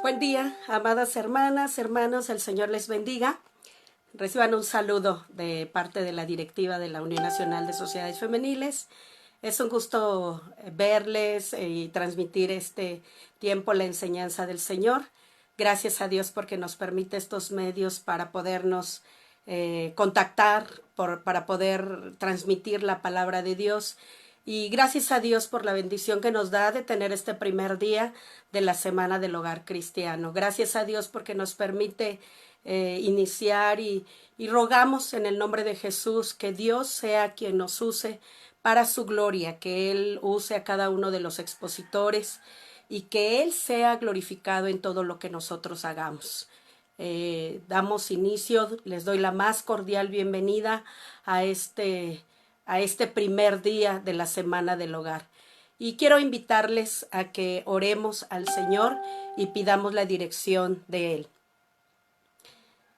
Buen día, amadas hermanas, hermanos, el Señor les bendiga. Reciban un saludo de parte de la directiva de la Unión Nacional de Sociedades Femeniles. Es un gusto verles y transmitir este tiempo la enseñanza del Señor. Gracias a Dios porque nos permite estos medios para podernos contactar, para poder transmitir la palabra de Dios. Y gracias a Dios por la bendición que nos da de tener este primer día de la Semana del Hogar Cristiano. Gracias a Dios porque nos permite iniciar y rogamos en el nombre de Jesús que Dios sea quien nos use para su gloria, que Él use a cada uno de los expositores y que Él sea glorificado en todo lo que nosotros hagamos. Damos inicio, les doy la más cordial bienvenida a este primer día de la Semana del Hogar. Y quiero invitarles a que oremos al Señor y pidamos la dirección de Él.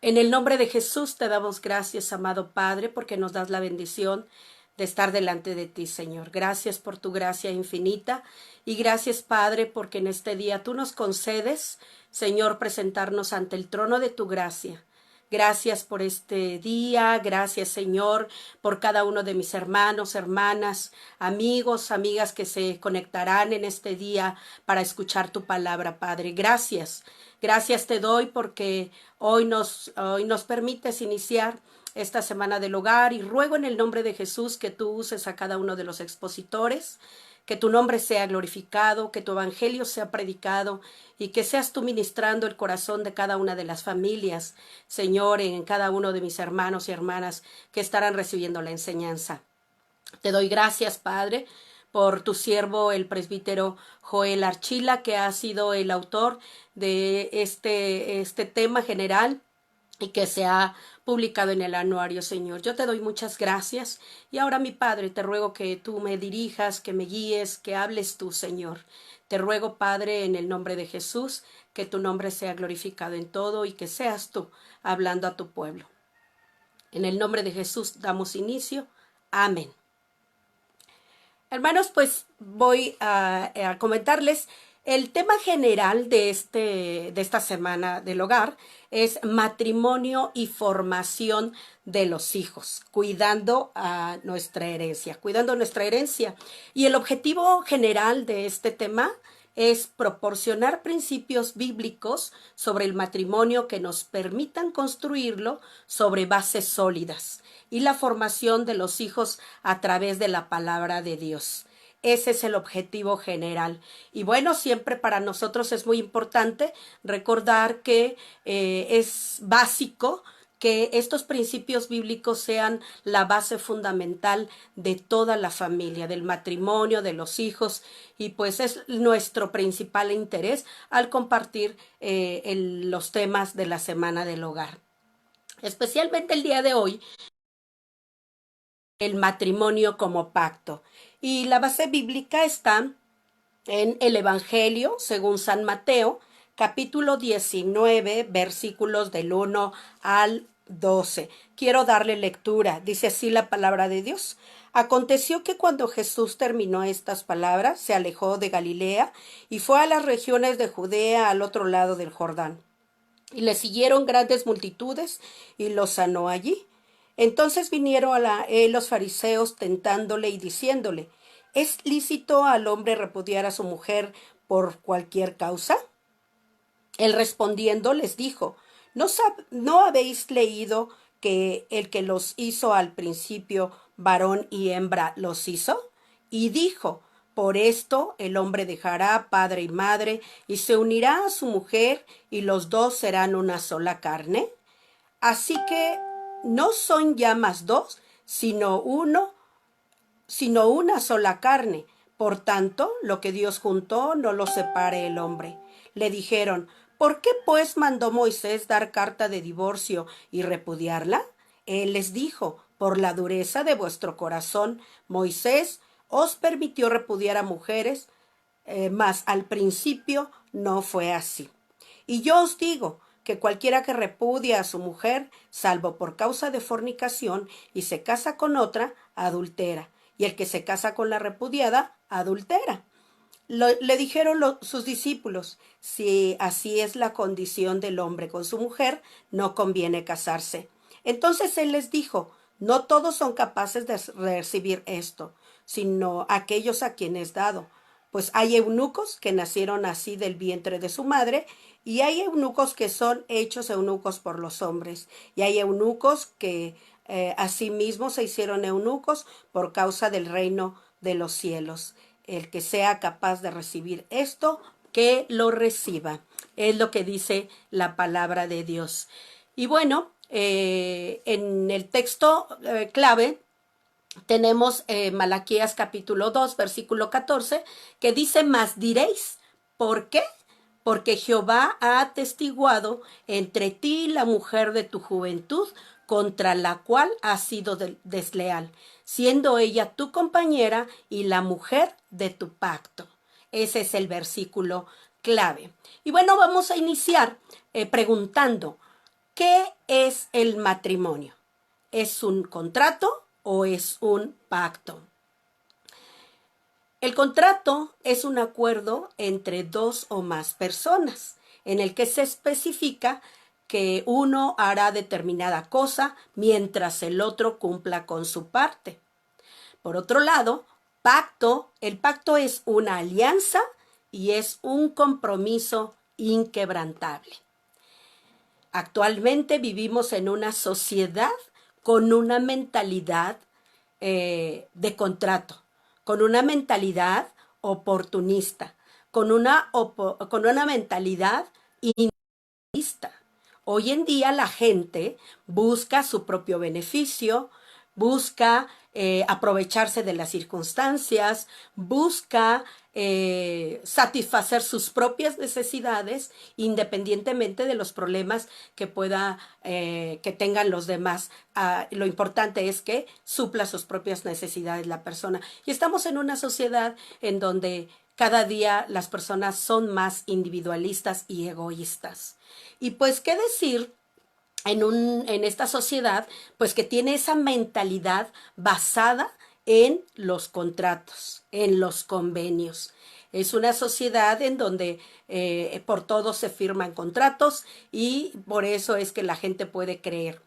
En el nombre de Jesús te damos gracias, amado Padre, porque nos das la bendición de estar delante de ti, Señor. Gracias por tu gracia infinita y gracias, Padre, porque en este día tú nos concedes, Señor, presentarnos ante el trono de tu gracia. Gracias por este día, gracias, Señor, por cada uno de mis hermanos, hermanas, amigos, amigas que se conectarán en este día para escuchar tu palabra, Padre. Gracias. Gracias te doy porque hoy nos permites iniciar esta Semana del Hogar y ruego en el nombre de Jesús que tú uses a cada uno de los expositores, que tu nombre sea glorificado, que tu evangelio sea predicado y que seas tú ministrando el corazón de cada una de las familias, Señor, en cada uno de mis hermanos y hermanas que estarán recibiendo la enseñanza. Te doy gracias, Padre, por tu siervo, el presbítero Joel Archila, que ha sido el autor de este tema general y que se ha publicado en el anuario, Señor. Yo te doy muchas gracias y ahora, mi Padre, te ruego que tú me dirijas, que me guíes, que hables tú, Señor. Te ruego, Padre, en el nombre de Jesús, que tu nombre sea glorificado en todo y que seas tú hablando a tu pueblo. En el nombre de Jesús damos inicio. Amén. Hermanos, pues voy a comentarles el tema general de esta Semana del Hogar es matrimonio y formación de los hijos, cuidando nuestra herencia. Y el objetivo general de este tema es proporcionar principios bíblicos sobre el matrimonio que nos permitan construirlo sobre bases sólidas y la formación de los hijos a través de la palabra de Dios. Ese es el objetivo general. Y bueno, siempre para nosotros es muy importante recordar que es básico que estos principios bíblicos sean la base fundamental de toda la familia, del matrimonio, de los hijos, y pues es nuestro principal interés al compartir los temas de la Semana del Hogar. Especialmente el día de hoy, el matrimonio como pacto. Y la base bíblica está en el Evangelio según San Mateo, capítulo 19, versículos del 1 al 12. Quiero darle lectura. Dice así la palabra de Dios. Aconteció que cuando Jesús terminó estas palabras, se alejó de Galilea y fue a las regiones de Judea al otro lado del Jordán. Y le siguieron grandes multitudes y los sanó allí. Entonces vinieron a él los fariseos tentándole y diciéndole, ¿es lícito al hombre repudiar a su mujer por cualquier causa? Él respondiendo les dijo, ¿no habéis leído que el que los hizo al principio, varón y hembra, los hizo? Y dijo, por esto el hombre dejará padre y madre y se unirá a su mujer y los dos serán una sola carne. Así que no son ya más dos, sino una sola carne. Por tanto, lo que Dios juntó no lo separe el hombre. Le dijeron, ¿por qué pues mandó Moisés dar carta de divorcio y repudiarla? Él les dijo, por la dureza de vuestro corazón, Moisés os permitió repudiar a mujeres, mas al principio no fue así. Y yo os digo que cualquiera que repudia a su mujer, salvo por causa de fornicación, y se casa con otra, adultera, y el que se casa con la repudiada, adultera. Le dijeron sus discípulos, si así es la condición del hombre con su mujer, no conviene casarse. Entonces él les dijo, no todos son capaces de recibir esto, sino aquellos a quienes dado. Pues hay eunucos que nacieron así del vientre de su madre, y hay eunucos que son hechos eunucos por los hombres, y hay eunucos que asimismo se hicieron eunucos por causa del reino de los cielos. El que sea capaz de recibir esto, que lo reciba. Es lo que dice la palabra de Dios. Y bueno, en el texto clave tenemos Malaquías capítulo 2, versículo 14, que dice, mas diréis, ¿por qué? Porque Jehová ha atestiguado entre ti y la mujer de tu juventud, contra la cual has sido desleal, siendo ella tu compañera y la mujer de tu pacto. Ese es el versículo clave. Y bueno, vamos a iniciar preguntando, ¿qué es el matrimonio? ¿Es un contrato o es un pacto? El contrato es un acuerdo entre dos o más personas en el que se especifica que uno hará determinada cosa mientras el otro cumpla con su parte. Por otro lado, el pacto es una alianza y es un compromiso inquebrantable. Actualmente vivimos en una sociedad con una mentalidad de contrato, con una mentalidad oportunista, con una mentalidad individualista. Hoy en día la gente busca su propio beneficio, busca aprovecharse de las circunstancias, busca satisfacer sus propias necesidades independientemente de los problemas que que tengan los demás. Lo importante es que supla sus propias necesidades la persona. Y estamos en una sociedad en donde cada día las personas son más individualistas y egoístas. Y pues, ¿qué decir en esta sociedad? Pues que tiene esa mentalidad basada en los contratos, en los convenios. Es una sociedad en donde por todo se firman contratos y por eso es que la gente puede creer.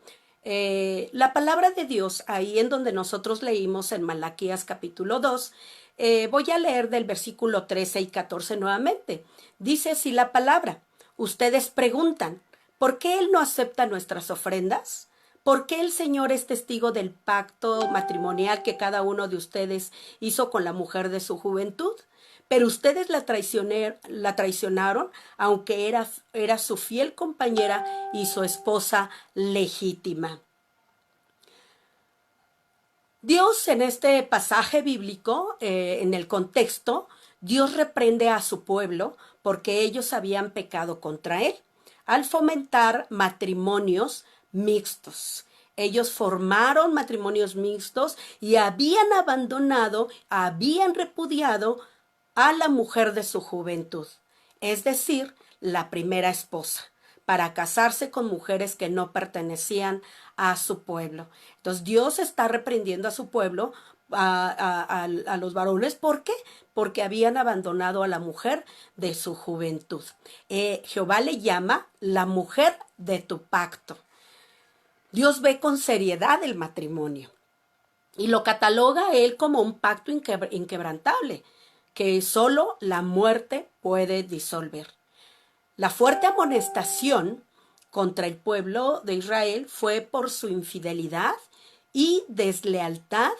La palabra de Dios, ahí en donde nosotros leímos en Malaquías capítulo 2, voy a leer del versículo 13 y 14 nuevamente. Dice así la palabra. Ustedes preguntan, ¿por qué Él no acepta nuestras ofrendas? ¿Por qué el Señor es testigo del pacto matrimonial que cada uno de ustedes hizo con la mujer de su juventud? Pero ustedes la traicionaron, aunque era su fiel compañera y su esposa legítima. Dios en este pasaje bíblico, en el contexto, Dios reprende a su pueblo porque ellos habían pecado contra Él al fomentar matrimonios mixtos. Ellos formaron matrimonios mixtos y habían abandonado, habían repudiado a la mujer de su juventud, es decir, la primera esposa, para casarse con mujeres que no pertenecían a su pueblo. Entonces Dios está reprendiendo a su pueblo, a los varones. ¿Por qué? Porque habían abandonado a la mujer de su juventud. Jehová le llama la mujer de tu pacto. Dios ve con seriedad el matrimonio y lo cataloga a él como un pacto inquebrantable que solo la muerte puede disolver. La fuerte amonestación contra el pueblo de Israel fue por su infidelidad y deslealtad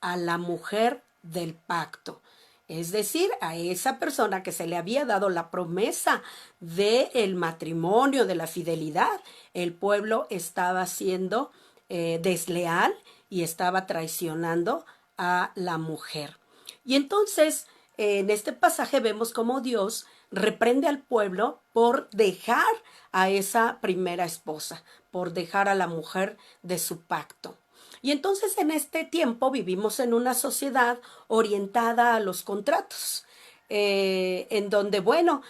a la mujer del pacto. Es decir, a esa persona que se le había dado la promesa del matrimonio, de la fidelidad, el pueblo estaba siendo desleal y estaba traicionando a la mujer. Y entonces, en este pasaje vemos cómo Dios reprende al pueblo por dejar a esa primera esposa, por dejar a la mujer de su pacto. Y entonces en este tiempo vivimos en una sociedad orientada a los contratos, en donde, bueno,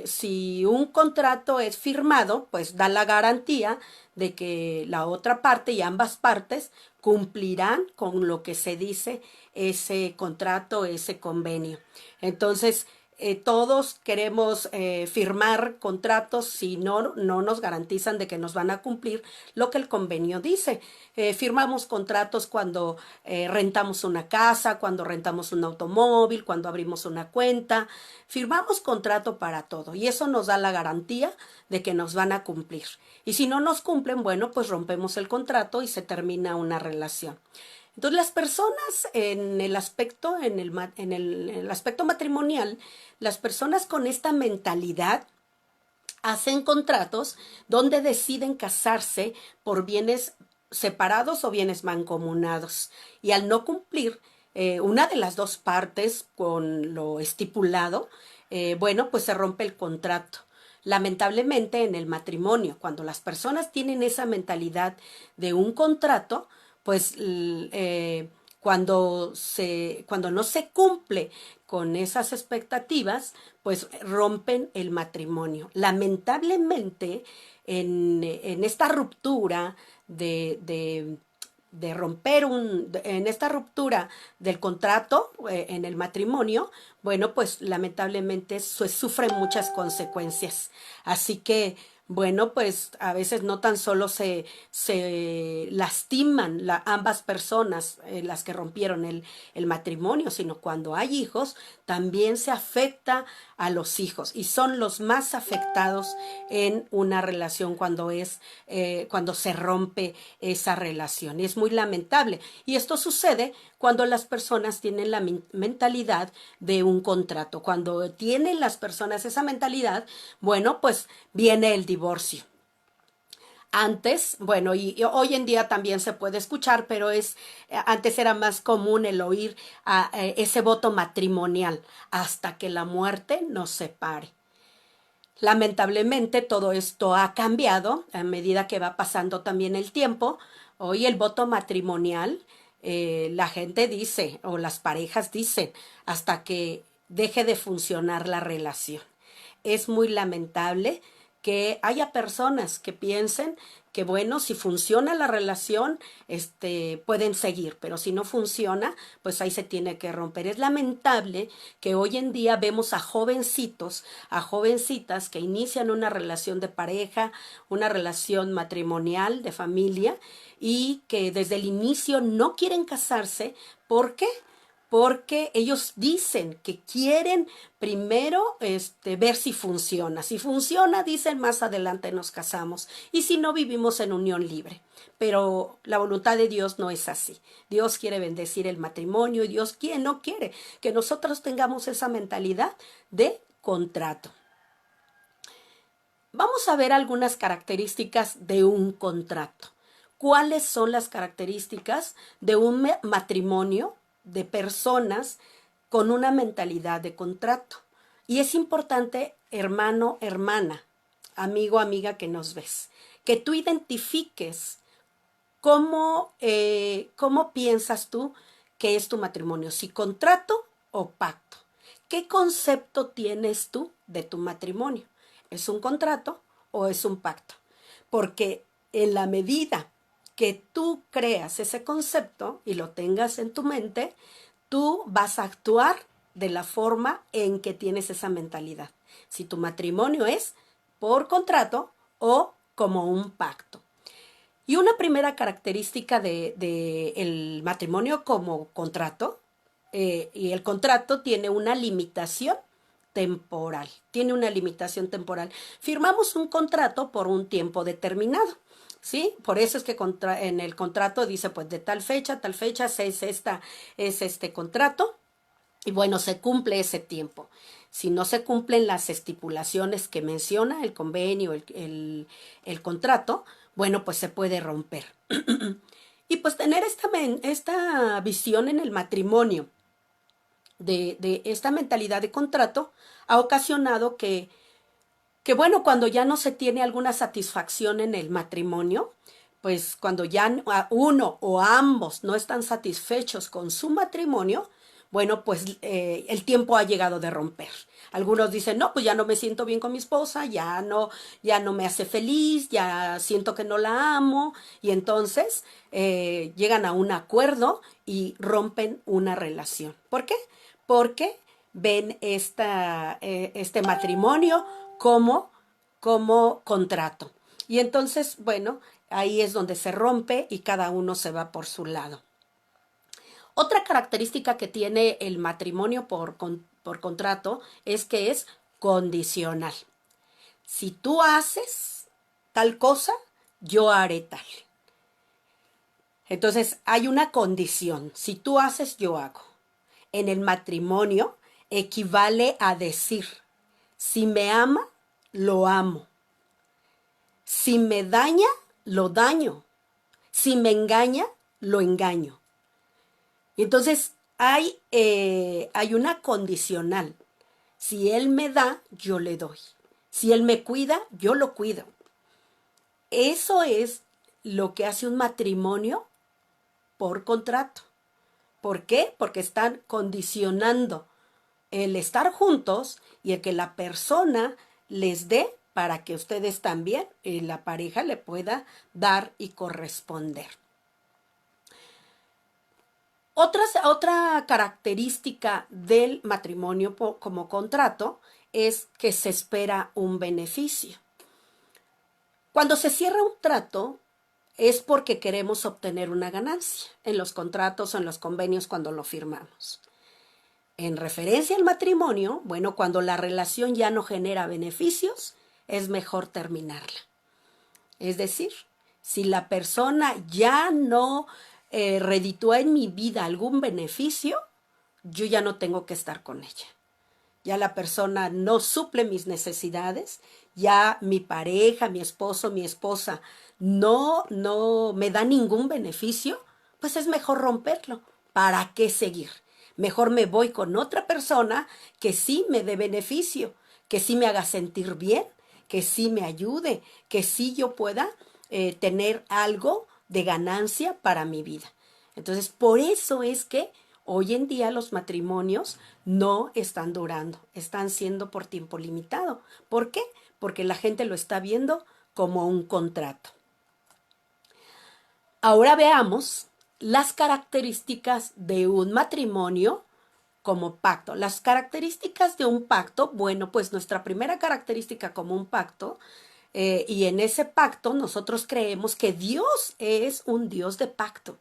si un contrato es firmado, pues da la garantía de que la otra parte y ambas partes cumplirán con lo que se dice ese contrato, ese convenio. Entonces, todos queremos firmar contratos si no nos garantizan de que nos van a cumplir lo que el convenio dice. Firmamos contratos cuando rentamos una casa, cuando rentamos un automóvil, cuando abrimos una cuenta. Firmamos contrato para todo y eso nos da la garantía de que nos van a cumplir. Y si no nos cumplen, bueno, pues rompemos el contrato y se termina una relación. Entonces las personas en el aspecto, en el aspecto matrimonial, las personas con esta mentalidad hacen contratos donde deciden casarse por bienes separados o bienes mancomunados. Y al no cumplir una de las dos partes con lo estipulado, bueno, pues se rompe el contrato. Lamentablemente en el matrimonio, cuando las personas tienen esa mentalidad de un contrato, pues cuando no se cumple con esas expectativas, pues rompen el matrimonio. Lamentablemente, en esta ruptura en esta ruptura del contrato en el matrimonio, bueno, pues lamentablemente sufren muchas consecuencias. Así que, bueno, pues a veces no tan solo se lastiman ambas personas, las que rompieron el matrimonio, sino cuando hay hijos, también se afecta a los hijos y son los más afectados en una relación cuando se rompe esa relación. Y es muy lamentable. Y esto sucede cuando las personas tienen la mentalidad de un contrato. Cuando tienen las personas esa mentalidad, bueno, pues viene el divorcio. Antes, bueno, y hoy en día también se puede escuchar, pero antes era más común el oír ese voto matrimonial, hasta que la muerte nos separe. Lamentablemente todo esto ha cambiado a medida que va pasando también el tiempo. Hoy el voto matrimonial, la gente dice, o las parejas dicen, hasta que deje de funcionar la relación. Es muy lamentable que haya personas que piensen que, bueno, si funciona la relación, pueden seguir, pero si no funciona, pues ahí se tiene que romper. Es lamentable que hoy en día vemos a jovencitos, a jovencitas que inician una relación de pareja, una relación matrimonial, de familia, y que desde el inicio no quieren casarse. ¿Por qué? Porque ellos dicen que quieren primero ver si funciona. Si funciona, dicen, más adelante nos casamos. Y si no, vivimos en unión libre. Pero la voluntad de Dios no es así. Dios quiere bendecir el matrimonio y Dios no quiere que nosotros tengamos esa mentalidad de contrato. Vamos a ver algunas características de un contrato. ¿Cuáles son las características de un matrimonio de personas con una mentalidad de contrato? Y es importante, hermano, hermana, amigo, amiga que nos ves, que tú identifiques cómo piensas tú que es tu matrimonio, si contrato o pacto. ¿Qué concepto tienes tú de tu matrimonio? ¿Es un contrato o es un pacto? Porque en la medida que tú creas ese concepto y lo tengas en tu mente, tú vas a actuar de la forma en que tienes esa mentalidad. Si tu matrimonio es por contrato o como un pacto. Y una primera característica del matrimonio como contrato, y el contrato tiene una limitación temporal. Tiene una limitación temporal. Firmamos un contrato por un tiempo determinado. ¿Sí? Por eso es que en el contrato dice, pues de tal fecha es este contrato, y bueno, se cumple ese tiempo. Si no se cumplen las estipulaciones que menciona el convenio, el contrato, bueno, pues se puede romper. Y pues tener esta visión en el matrimonio, de esta mentalidad de contrato, ha ocasionado que bueno, cuando ya no se tiene alguna satisfacción en el matrimonio, pues cuando ya uno o ambos no están satisfechos con su matrimonio, bueno, pues el tiempo ha llegado de romper. Algunos dicen, no, pues ya no me siento bien con mi esposa, ya no me hace feliz, ya siento que no la amo, y entonces llegan a un acuerdo y rompen una relación. ¿Por qué? Porque ven este matrimonio como contrato. Y entonces, bueno, ahí es donde se rompe y cada uno se va por su lado. Otra característica que tiene el matrimonio por contrato es que es condicional. Si tú haces tal cosa, yo haré tal. Entonces hay una condición. Si tú haces, yo hago. En el matrimonio equivale a decir, si me ama, lo amo. Si me daña, lo daño. Si me engaña, lo engaño. Entonces hay una condicional. Si él me da, yo le doy. Si él me cuida, yo lo cuido. Eso es lo que hace un matrimonio por contrato. ¿Por qué? Porque están condicionando el estar juntos y el que la persona les dé para que ustedes también, la pareja, le pueda dar y corresponder. Otra característica del matrimonio como contrato es que se espera un beneficio. Cuando se cierra un trato es porque queremos obtener una ganancia en los contratos o en los convenios cuando lo firmamos. En referencia al matrimonio, bueno, cuando la relación ya no genera beneficios, es mejor terminarla. Es decir, si la persona ya no reditúa en mi vida algún beneficio, yo ya no tengo que estar con ella. Ya la persona no suple mis necesidades, ya mi pareja, mi esposo, mi esposa no me da ningún beneficio, pues es mejor romperlo. ¿Para qué seguir? Mejor me voy con otra persona que sí me dé beneficio, que sí me haga sentir bien, que sí me ayude, que sí yo pueda tener algo de ganancia para mi vida. Entonces, por eso es que hoy en día los matrimonios no están durando, están siendo por tiempo limitado. ¿Por qué? Porque la gente lo está viendo como un contrato. Ahora veamos las características de un matrimonio como pacto. Las características de un pacto, bueno, pues nuestra primera característica como un pacto, y en ese pacto nosotros creemos que Dios es un Dios de pacto.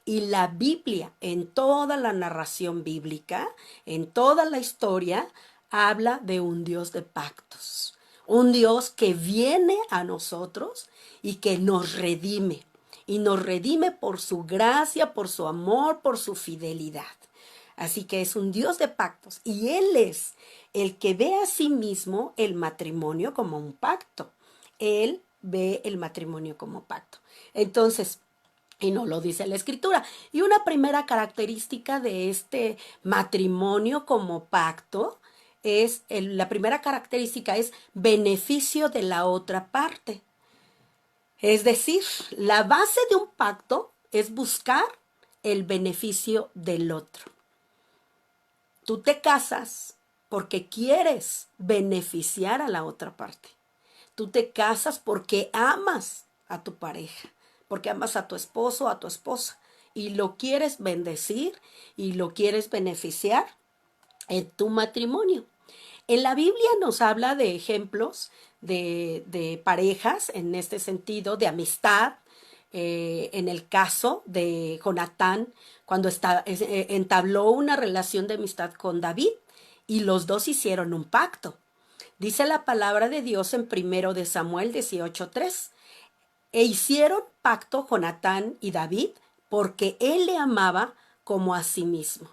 Y la Biblia, en toda la narración bíblica, en toda la historia, habla de un Dios de pactos. Un Dios que viene a nosotros y que nos redime. Y nos redime por su gracia, por su amor, por su fidelidad. Así que es un Dios de pactos. Y Él es el que ve a sí mismo el matrimonio como un pacto. Él ve el matrimonio como pacto. Entonces, y no lo dice la Escritura. Y una primera característica de este matrimonio como pacto es, la primera característica es beneficio de la otra parte. Es decir, la base de un pacto es buscar el beneficio del otro. Tú te casas porque quieres beneficiar a la otra parte. Tú te casas porque amas a tu pareja, porque amas a tu esposo o a tu esposa y lo quieres bendecir y lo quieres beneficiar en tu matrimonio. En la Biblia nos habla de ejemplos de parejas en este sentido, de amistad. En el caso de Jonatán, cuando entabló una relación de amistad con David y los dos hicieron un pacto. Dice la palabra de Dios en 1 de Samuel 18:3. E hicieron pacto Jonatán y David porque él le amaba como a sí mismo.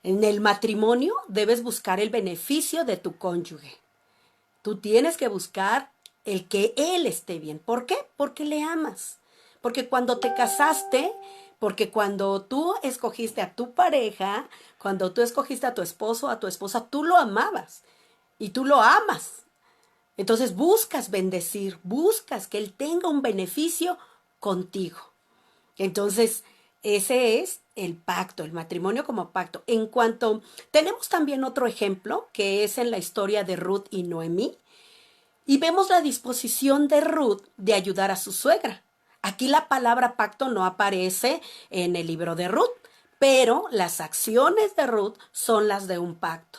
En el matrimonio debes buscar el beneficio de tu cónyuge. Tú tienes que buscar el que él esté bien. ¿Por qué? Porque le amas. Porque cuando te casaste, porque cuando tú escogiste a tu pareja, cuando tú escogiste a tu esposo o a tu esposa, tú lo amabas y tú lo amas. Entonces buscas bendecir, buscas que él tenga un beneficio contigo. Entonces, ese es el pacto, el matrimonio como pacto. En cuanto, tenemos también otro ejemplo que es en la historia de Ruth y Noemí, y vemos la disposición de Ruth de ayudar a su suegra. Aquí la palabra pacto no aparece en el libro de Ruth, pero las acciones de Ruth son las de un pacto.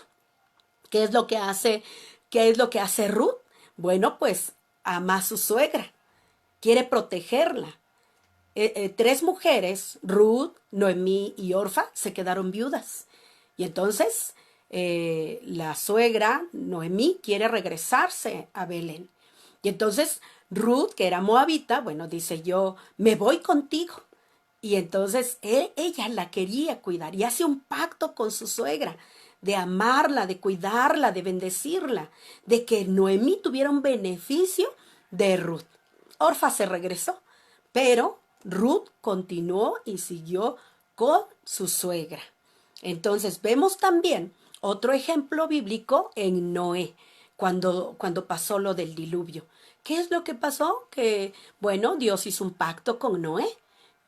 ¿Qué es lo que hace, qué es lo que hace Ruth? Bueno, pues ama a su suegra, quiere protegerla. Tres mujeres, Ruth, Noemí y Orfa, se quedaron viudas. Y entonces la suegra, Noemí, quiere regresarse a Belén. Y entonces Ruth, que era moabita, bueno, dice yo, me voy contigo. Y entonces ella la quería cuidar y hace un pacto con su suegra de amarla, de cuidarla, de bendecirla, de que Noemí tuviera un beneficio de Ruth. Orfa se regresó, pero Ruth continuó y siguió con su suegra. Entonces vemos también otro ejemplo bíblico en Noé, cuando pasó lo del diluvio. ¿Qué es lo que pasó? Que, bueno, Dios hizo un pacto con Noé.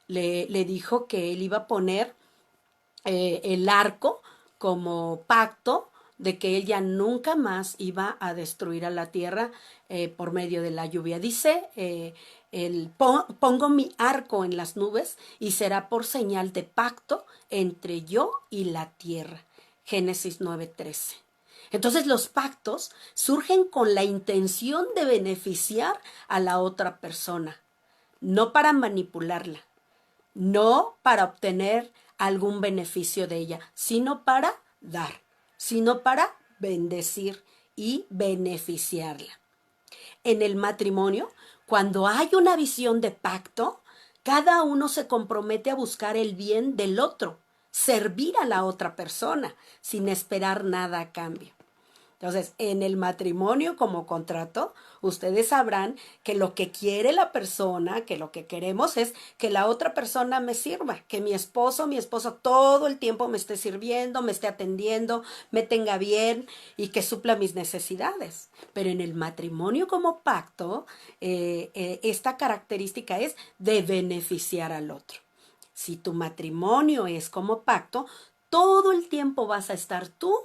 Le dijo que él iba a poner el arco como pacto de que ella nunca más iba a destruir a la tierra por medio de la lluvia. Dice, pongo mi arco en las nubes y será por señal de pacto entre yo y la tierra. Génesis 9:13. Entonces los pactos surgen con la intención de beneficiar a la otra persona, no para manipularla, no para obtener algún beneficio de ella, sino para dar, sino para bendecir y beneficiarla. En el matrimonio, cuando hay una visión de pacto, cada uno se compromete a buscar el bien del otro, servir a la otra persona sin esperar nada a cambio. Entonces, en el matrimonio como contrato, ustedes sabrán que lo que quiere la persona, que lo que queremos es que la otra persona me sirva, que mi esposo, mi esposa todo el tiempo me esté sirviendo, me esté atendiendo, me tenga bien y que supla mis necesidades. Pero en el matrimonio como pacto, esta característica es de beneficiar al otro. Si tu matrimonio es como pacto, todo el tiempo vas a estar tú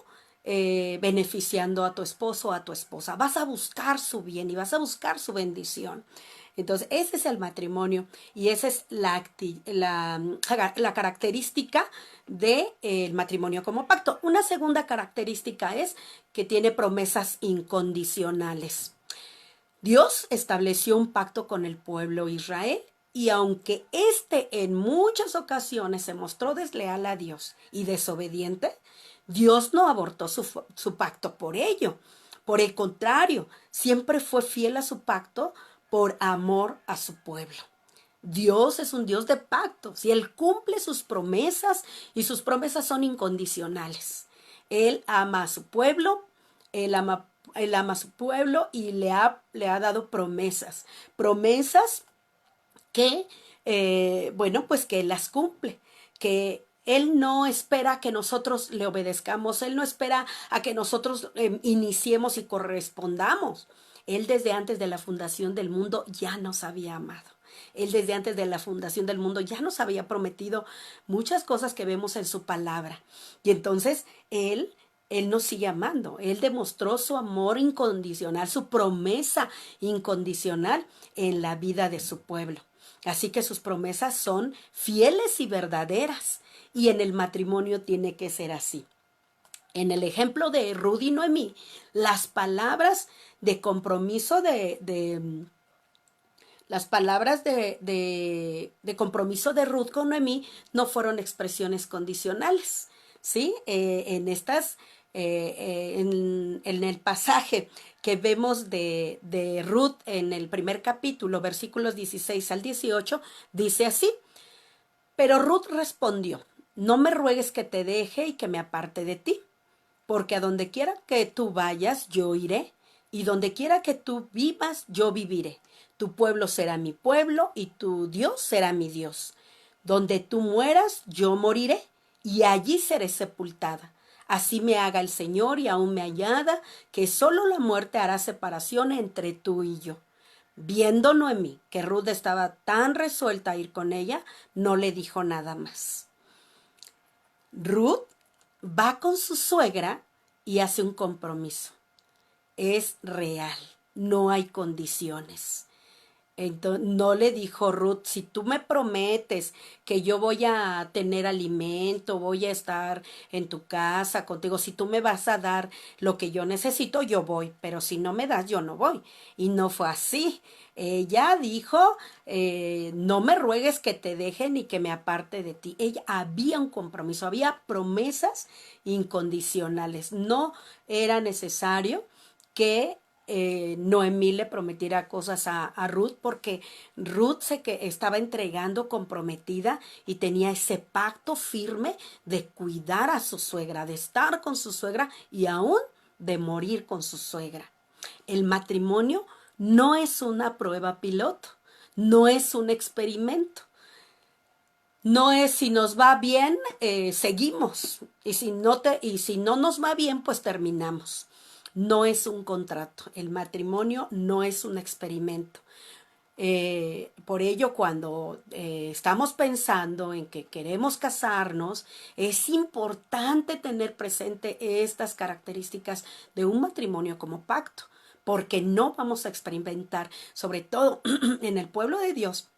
beneficiando a tu esposo o a tu esposa. Vas a buscar su bien y vas a buscar su bendición. Entonces, ese es el matrimonio y esa es la característica del matrimonio como pacto. Una segunda característica es que tiene promesas incondicionales. Dios estableció un pacto con el pueblo Israel y aunque éste en muchas ocasiones se mostró desleal a Dios y desobediente, Dios no abortó su pacto por ello. Por el contrario, siempre fue fiel a su pacto por amor a su pueblo. Dios es un Dios de pactos y Él cumple sus promesas y sus promesas son incondicionales. Él ama a su pueblo, Él ama a su pueblo y le ha dado promesas. Promesas que, bueno, pues que Él las cumple, que Él no espera que nosotros le obedezcamos, Él no espera a que nosotros iniciemos y correspondamos. Él desde antes de la fundación del mundo ya nos había amado. Él desde antes de la fundación del mundo ya nos había prometido muchas cosas que vemos en su palabra. Y entonces Él nos sigue amando. Él demostró su amor incondicional, su promesa incondicional en la vida de su pueblo. Así que sus promesas son fieles y verdaderas. Y en el matrimonio tiene que ser así. En el ejemplo de Ruth y Noemí, las palabras de compromiso las palabras de compromiso de Ruth con Noemí no fueron expresiones condicionales, ¿sí? En el pasaje que vemos de Ruth en el primer capítulo, versículos 16 al 18, dice así: pero Ruth respondió, no me ruegues que te deje y que me aparte de ti, porque a donde quiera que tú vayas, yo iré, y donde quiera que tú vivas, yo viviré. Tu pueblo será mi pueblo, y tu Dios será mi Dios. Donde tú mueras, yo moriré, y allí seré sepultada. Así me haga el Señor, y aún me añada, que solo la muerte hará separación entre tú y yo. Viendo Noemí que Ruth estaba tan resuelta a ir con ella, no le dijo nada más. Ruth va con su suegra y hace un compromiso. Es real, no hay condiciones. Entonces, no le dijo Ruth, si tú me prometes que yo voy a tener alimento, voy a estar en tu casa contigo, si tú me vas a dar lo que yo necesito, yo voy, pero si no me das, yo no voy. Y no fue así. Ella dijo, no me ruegues que te deje ni que me aparte de ti. Ella había un compromiso, había promesas incondicionales. No era necesario que Noemí le prometiera cosas a Ruth porque Ruth que estaba entregando comprometida y tenía ese pacto firme de cuidar a su suegra, de estar con su suegra y aún de morir con su suegra. El matrimonio no es una prueba piloto, no es un experimento. No es si nos va bien, seguimos. Y si no nos va bien, pues terminamos. No es un contrato. El matrimonio no es un experimento. Por ello, cuando estamos pensando en que queremos casarnos, es importante tener presente estas características de un matrimonio como pacto, porque no vamos a experimentar, sobre todo en el pueblo de Dios.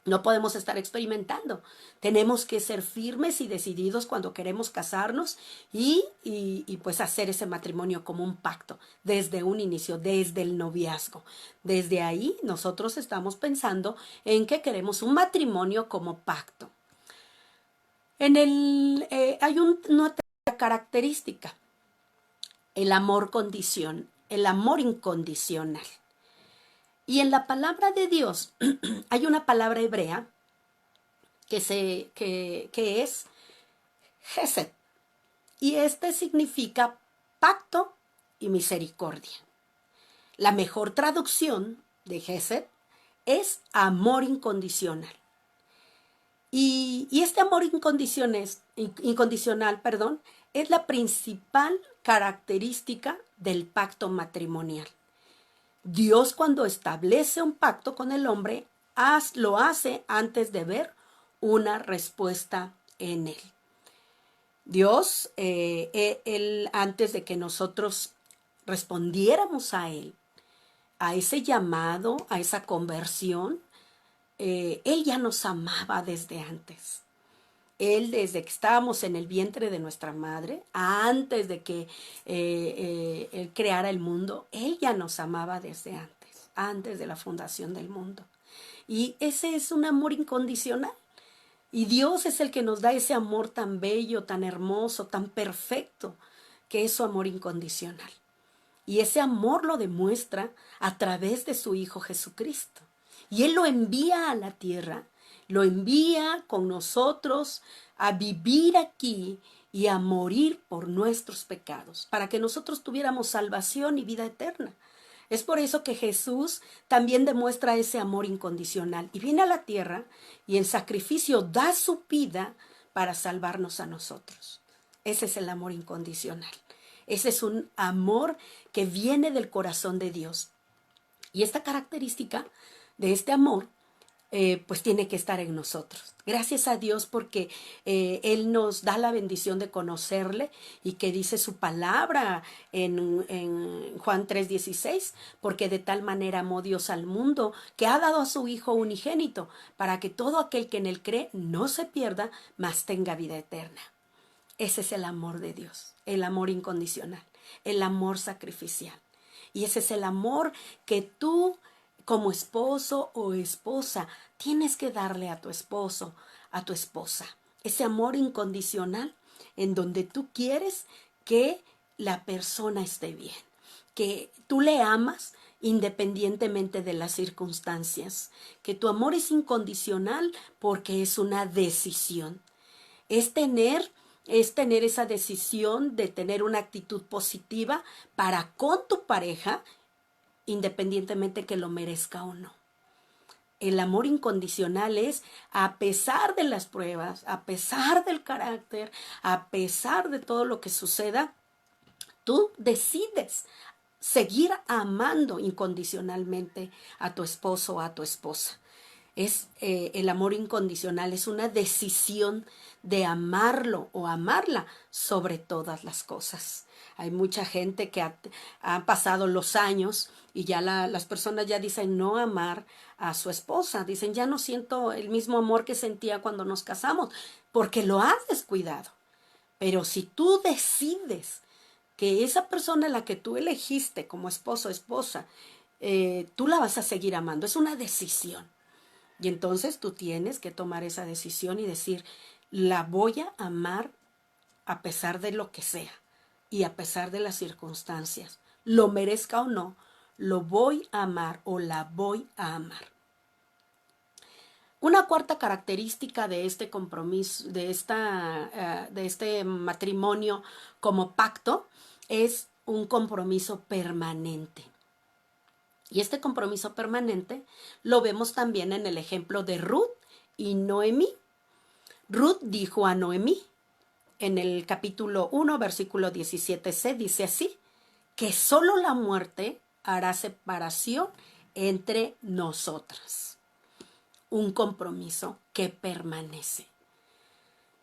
No podemos estar experimentando. Tenemos que ser firmes y decididos cuando queremos casarnos y pues hacer ese matrimonio como un pacto desde un inicio, desde el noviazgo. Desde ahí nosotros estamos pensando en que queremos un matrimonio como pacto. Hay una característica, el amor incondicional. Y en la palabra de Dios hay una palabra hebrea que es Gesed. Y este significa pacto y misericordia. La mejor traducción de Gesed es amor incondicional. Y este amor incondicional, es la principal característica del pacto matrimonial. Dios, cuando establece un pacto con el hombre, lo hace antes de ver una respuesta en él. Dios, él antes de que nosotros respondiéramos a él, a ese llamado, a esa conversión, él ya nos amaba desde antes. Él, desde que estábamos en el vientre de nuestra madre, antes de que él creara el mundo, él ya nos amaba desde antes de la fundación del mundo. Y ese es un amor incondicional. Y Dios es el que nos da ese amor tan bello, tan hermoso, tan perfecto, que es su amor incondicional. Y ese amor lo demuestra a través de su Hijo Jesucristo. Y Él lo envía a la tierra, lo envía con nosotros a vivir aquí y a morir por nuestros pecados, para que nosotros tuviéramos salvación y vida eterna. Es por eso que Jesús también demuestra ese amor incondicional y viene a la tierra y en sacrificio da su vida para salvarnos a nosotros. Ese es el amor incondicional. Ese es un amor que viene del corazón de Dios. Y esta característica de este amor pues tiene que estar en nosotros. Gracias a Dios porque Él nos da la bendición de conocerle y que dice su palabra en Juan 3:16, porque de tal manera amó Dios al mundo que ha dado a su Hijo unigénito para que todo aquel que en Él cree no se pierda, mas tenga vida eterna. Ese es el amor de Dios, el amor incondicional, el amor sacrificial. Y ese es el amor que tú, como esposo o esposa, tienes que darle a tu esposo, a tu esposa. Ese amor incondicional en donde tú quieres que la persona esté bien, que tú le amas independientemente de las circunstancias, que tu amor es incondicional porque es una decisión. Es tener esa decisión de tener una actitud positiva para con tu pareja, independientemente que lo merezca o no. El amor incondicional es, a pesar de las pruebas, a pesar del carácter, a pesar de todo lo que suceda, tú decides seguir amando incondicionalmente a tu esposo o a tu esposa. Es el amor incondicional, es una decisión de amarlo o amarla sobre todas las cosas. Hay mucha gente que ha pasado los años y ya las personas ya dicen no amar a su esposa. Dicen, ya no siento el mismo amor que sentía cuando nos casamos, porque lo has descuidado. Pero si tú decides que esa persona a la que tú elegiste como esposo o esposa, tú la vas a seguir amando, es una decisión. Y entonces tú tienes que tomar esa decisión y decir, la voy a amar a pesar de lo que sea y a pesar de las circunstancias. Lo merezca o no, lo voy a amar o la voy a amar. Una cuarta característica de este compromiso, de este matrimonio como pacto, es un compromiso permanente. Y este compromiso permanente lo vemos también en el ejemplo de Ruth y Noemí. Ruth dijo a Noemí, en el capítulo 1, versículo 17c, dice así, que solo la muerte hará separación entre nosotras. Un compromiso que permanece.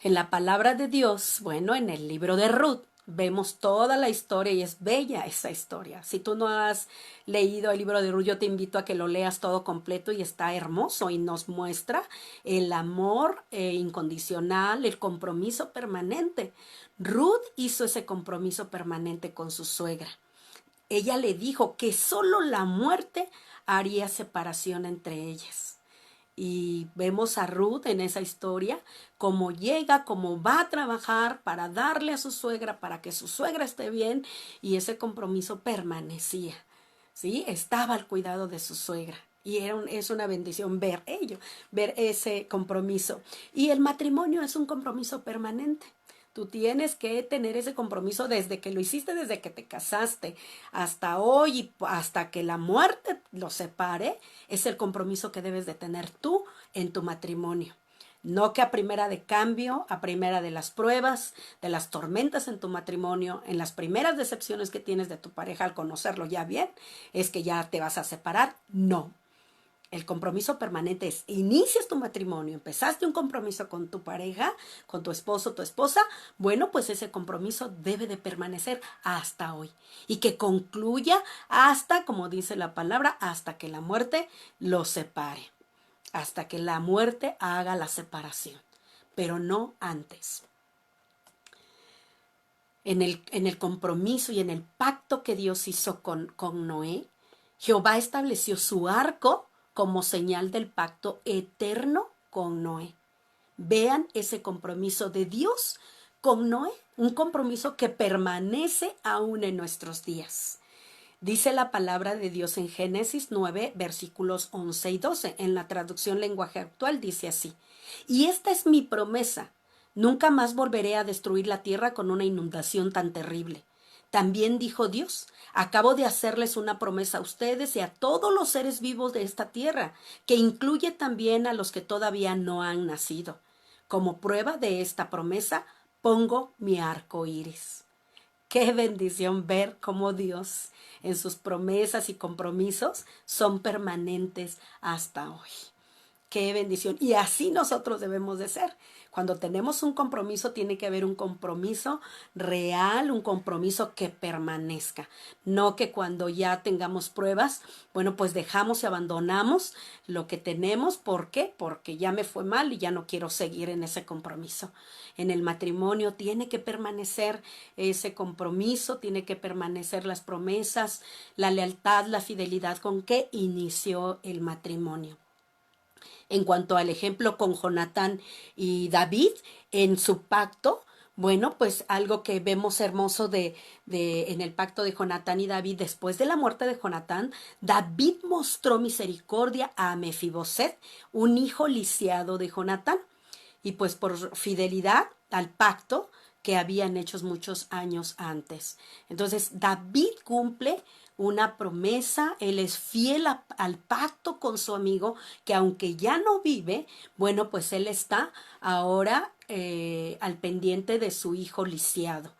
En la palabra de Dios, bueno, en el libro de Ruth, vemos toda la historia y es bella esa historia. Si tú no has leído el libro de Ruth, yo te invito a que lo leas todo completo y está hermoso y nos muestra el amor incondicional, el compromiso permanente. Ruth hizo ese compromiso permanente con su suegra. Ella le dijo que solo la muerte haría separación entre ellas. Y vemos a Ruth en esa historia, cómo llega, cómo va a trabajar para darle a su suegra, para que su suegra esté bien, y ese compromiso permanecía, ¿sí? Estaba al cuidado de su suegra. Y es una bendición ver ese compromiso. Y el matrimonio es un compromiso permanente. Tú tienes que tener ese compromiso desde que lo hiciste, desde que te casaste, hasta hoy y hasta que la muerte lo separe. Es el compromiso que debes de tener tú en tu matrimonio. No que a primera de cambio, a primera de las pruebas, de las tormentas en tu matrimonio, en las primeras decepciones que tienes de tu pareja al conocerlo ya bien, es que ya te vas a separar. No. El compromiso permanente es, inicias tu matrimonio, empezaste un compromiso con tu pareja, con tu esposo o tu esposa, bueno, pues ese compromiso debe de permanecer hasta hoy y que concluya hasta, como dice la palabra, hasta que la muerte los separe, hasta que la muerte haga la separación, pero no antes. En el compromiso y en el pacto que Dios hizo con Noé, Jehová estableció su arco como señal del pacto eterno con Noé. Vean ese compromiso de Dios con Noé, un compromiso que permanece aún en nuestros días. Dice la palabra de Dios en Génesis 9, versículos 11 y 12. En la traducción lenguaje actual dice así: y esta es mi promesa, nunca más volveré a destruir la tierra con una inundación tan terrible. También dijo Dios, acabo de hacerles una promesa a ustedes y a todos los seres vivos de esta tierra, que incluye también a los que todavía no han nacido. Como prueba de esta promesa, pongo mi arco iris. Qué bendición ver cómo Dios en sus promesas y compromisos son permanentes hasta hoy. Qué bendición. Y así nosotros debemos de ser. Cuando tenemos un compromiso, tiene que haber un compromiso real, un compromiso que permanezca. No que cuando ya tengamos pruebas, bueno, pues dejamos y abandonamos lo que tenemos. ¿Por qué? Porque ya me fue mal y ya no quiero seguir en ese compromiso. En el matrimonio tiene que permanecer ese compromiso, tiene que permanecer las promesas, la lealtad, la fidelidad con que inició el matrimonio. En cuanto al ejemplo con Jonatán y David en su pacto, bueno, pues algo que vemos hermoso en el pacto de Jonatán y David, después de la muerte de Jonatán, David mostró misericordia a Mefiboset, un hijo lisiado de Jonatán, y pues por fidelidad al pacto que habían hecho muchos años antes. Entonces, David cumple una promesa, él es fiel al pacto con su amigo, que aunque ya no vive, bueno, pues él está ahora al pendiente de su hijo lisiado.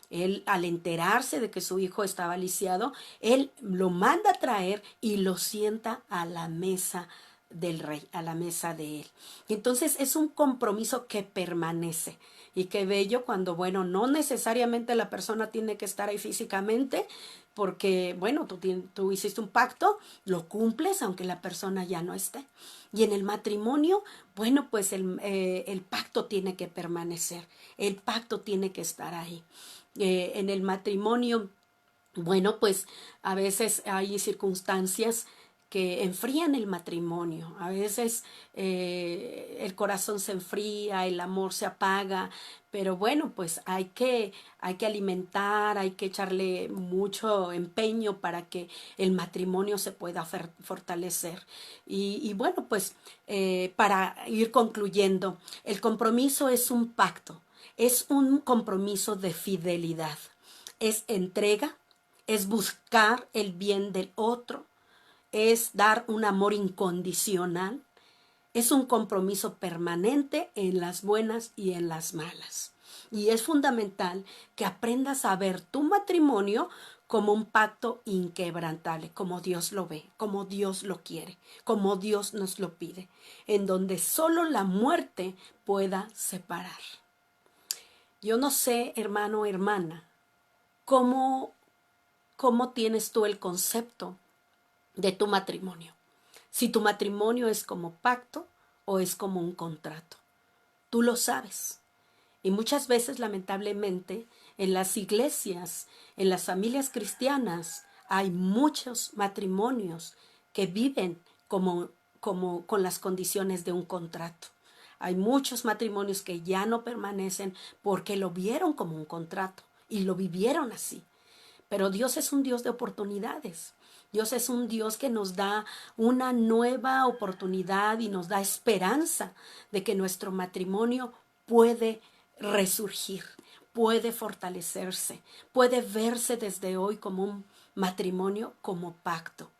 Él, al enterarse de que su hijo estaba lisiado, él lo manda a traer y lo sienta a la mesa del rey, a la mesa de él. Y entonces es un compromiso que permanece. Y qué bello cuando, bueno, no necesariamente la persona tiene que estar ahí físicamente, porque, bueno, tú hiciste un pacto, lo cumples aunque la persona ya no esté. Y en el matrimonio, bueno, pues el pacto tiene que permanecer, el pacto tiene que estar ahí. En el matrimonio, bueno, pues a veces hay circunstancias que enfrían el matrimonio. A veces el corazón se enfría, el amor se apaga, pero bueno, pues hay que alimentar, hay que echarle mucho empeño para que el matrimonio se pueda fortalecer. Y bueno, pues para ir concluyendo, el compromiso es un pacto, es un compromiso de fidelidad, es entrega, es buscar el bien del otro, es dar un amor incondicional, es un compromiso permanente en las buenas y en las malas. Y es fundamental que aprendas a ver tu matrimonio como un pacto inquebrantable, como Dios lo ve, como Dios lo quiere, como Dios nos lo pide, en donde solo la muerte pueda separar. Yo no sé, hermano o hermana, cómo tienes tú el concepto de tu matrimonio. Si tu matrimonio es como pacto o es como un contrato. Tú lo sabes. Y muchas veces, lamentablemente, en las iglesias, en las familias cristianas, hay muchos matrimonios que viven como con las condiciones de un contrato. Hay muchos matrimonios que ya no permanecen porque lo vieron como un contrato y lo vivieron así. Pero Dios es un Dios de oportunidades. Dios es un Dios que nos da una nueva oportunidad y nos da esperanza de que nuestro matrimonio puede resurgir, puede fortalecerse, puede verse desde hoy como un matrimonio, como pacto.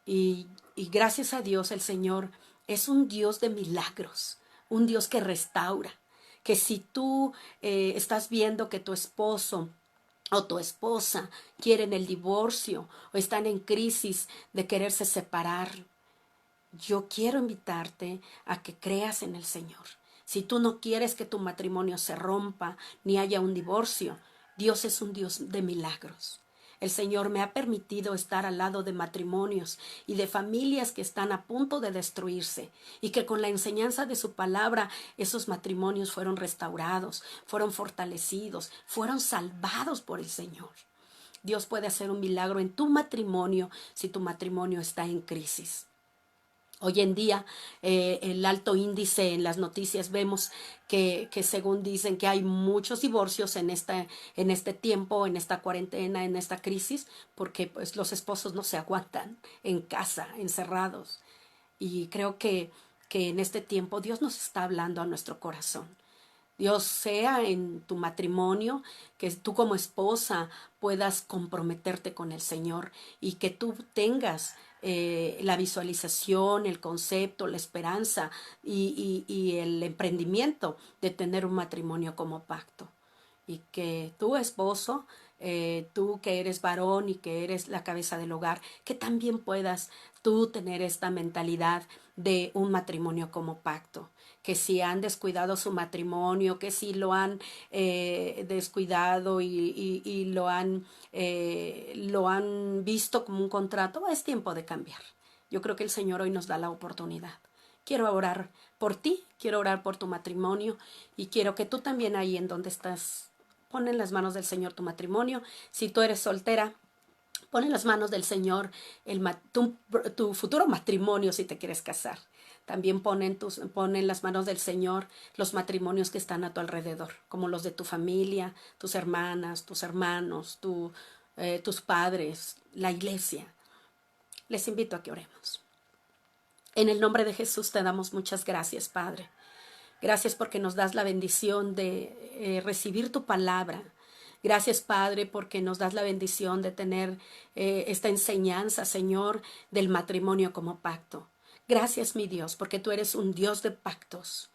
Y gracias a Dios el Señor es un Dios de milagros, un Dios que restaura, que si tú estás viendo que tu esposo o tu esposa quieren el divorcio o están en crisis de quererse separar, yo quiero invitarte a que creas en el Señor. Si tú no quieres que tu matrimonio se rompa ni haya un divorcio, Dios es un Dios de milagros. El Señor me ha permitido estar al lado de matrimonios y de familias que están a punto de destruirse y que con la enseñanza de su palabra esos matrimonios fueron restaurados, fueron fortalecidos, fueron salvados por el Señor. Dios puede hacer un milagro en tu matrimonio si tu matrimonio está en crisis. Hoy en día, el alto índice en las noticias vemos que según dicen que hay muchos divorcios en este tiempo, en esta cuarentena, en esta crisis, porque pues los esposos no se aguantan en casa, encerrados. Y creo que en este tiempo Dios nos está hablando a nuestro corazón. Dios sea en tu matrimonio, que tú como esposa puedas comprometerte con el Señor y que tú tengas la visualización, el concepto, la esperanza y el emprendimiento de tener un matrimonio como pacto. Y que tu esposo, tú que eres varón y que eres la cabeza del hogar, que también puedas tú tener esta mentalidad de un matrimonio como pacto. Que si han descuidado su matrimonio, que si lo han descuidado y lo han visto como un contrato, es tiempo de cambiar. Yo creo que el Señor hoy nos da la oportunidad. Quiero orar por ti, quiero orar por tu matrimonio y quiero que tú también ahí en donde estás, pon en las manos del Señor tu matrimonio. Si tú eres soltera, pon en las manos del Señor tu futuro matrimonio si te quieres casar. También pon en las manos del Señor los matrimonios que están a tu alrededor, como los de tu familia, tus hermanas, tus hermanos, tus padres, la iglesia. Les invito a que oremos. En el nombre de Jesús te damos muchas gracias, Padre. Gracias porque nos das la bendición de recibir tu palabra. Gracias, Padre, porque nos das la bendición de tener esta enseñanza, Señor, del matrimonio como pacto. Gracias, mi Dios, porque tú eres un Dios de pactos.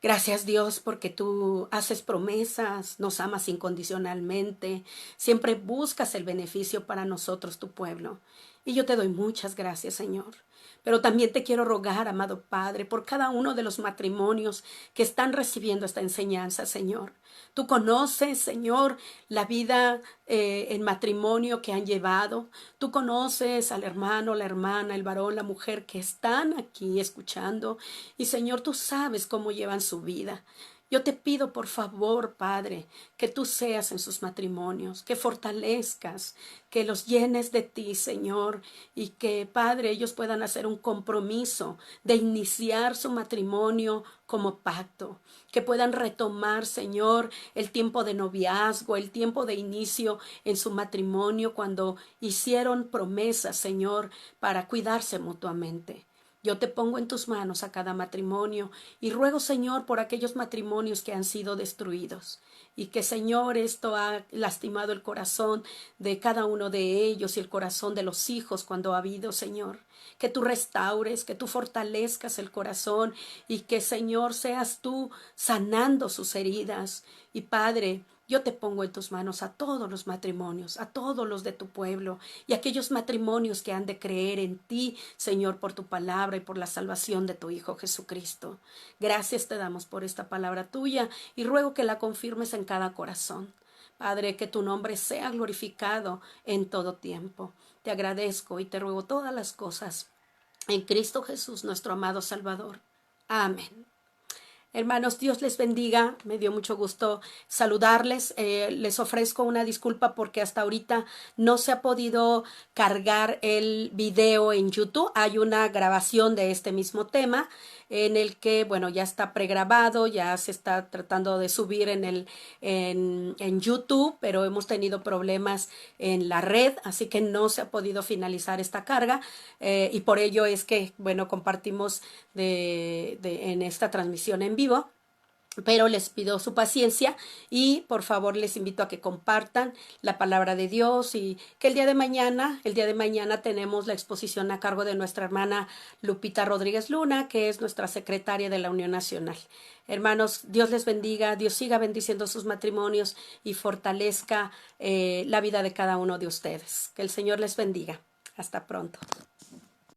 Gracias, Dios, porque tú haces promesas, nos amas incondicionalmente, siempre buscas el beneficio para nosotros, tu pueblo. Y yo te doy muchas gracias, Señor. Pero también te quiero rogar, amado Padre, por cada uno de los matrimonios que están recibiendo esta enseñanza, Señor. Tú conoces, Señor, la vida en matrimonio que han llevado. Tú conoces al hermano, la hermana, el varón, la mujer que están aquí escuchando. Y, Señor, tú sabes cómo llevan su vida. Yo te pido, por favor, Padre, que tú seas en sus matrimonios, que fortalezcas, que los llenes de ti, Señor, y que, Padre, ellos puedan hacer un compromiso de iniciar su matrimonio como pacto, que puedan retomar, Señor, el tiempo de noviazgo, el tiempo de inicio en su matrimonio, cuando hicieron promesas, Señor, para cuidarse mutuamente. Yo te pongo en tus manos a cada matrimonio y ruego, Señor, por aquellos matrimonios que han sido destruidos y que, Señor, esto ha lastimado el corazón de cada uno de ellos y el corazón de los hijos cuando ha habido, Señor. Que tú restaures, que tú fortalezcas el corazón y que, Señor, seas tú sanando sus heridas. Y, Padre, yo te pongo en tus manos a todos los matrimonios, a todos los de tu pueblo y aquellos matrimonios que han de creer en ti, Señor, por tu palabra y por la salvación de tu Hijo Jesucristo. Gracias te damos por esta palabra tuya y ruego que la confirmes en cada corazón. Padre, que tu nombre sea glorificado en todo tiempo. Te agradezco y te ruego todas las cosas en Cristo Jesús, nuestro amado Salvador. Amén. Hermanos, Dios les bendiga. Me dio mucho gusto saludarles. Les ofrezco una disculpa porque hasta ahorita no se ha podido cargar el video en YouTube. Hay una grabación de este mismo tema en el que, bueno, ya está pregrabado, ya se está tratando de subir en YouTube, pero hemos tenido problemas en la red, así que no se ha podido finalizar esta carga y por ello es que, bueno, compartimos en esta transmisión en vivo. Pero les pido su paciencia y por favor les invito a que compartan la palabra de Dios y que el día de mañana tenemos la exposición a cargo de nuestra hermana Lupita Rodríguez Luna, que es nuestra secretaria de la Unión Nacional. Hermanos, Dios les bendiga, Dios siga bendiciendo sus matrimonios y fortalezca la vida de cada uno de ustedes. Que el Señor les bendiga. Hasta pronto.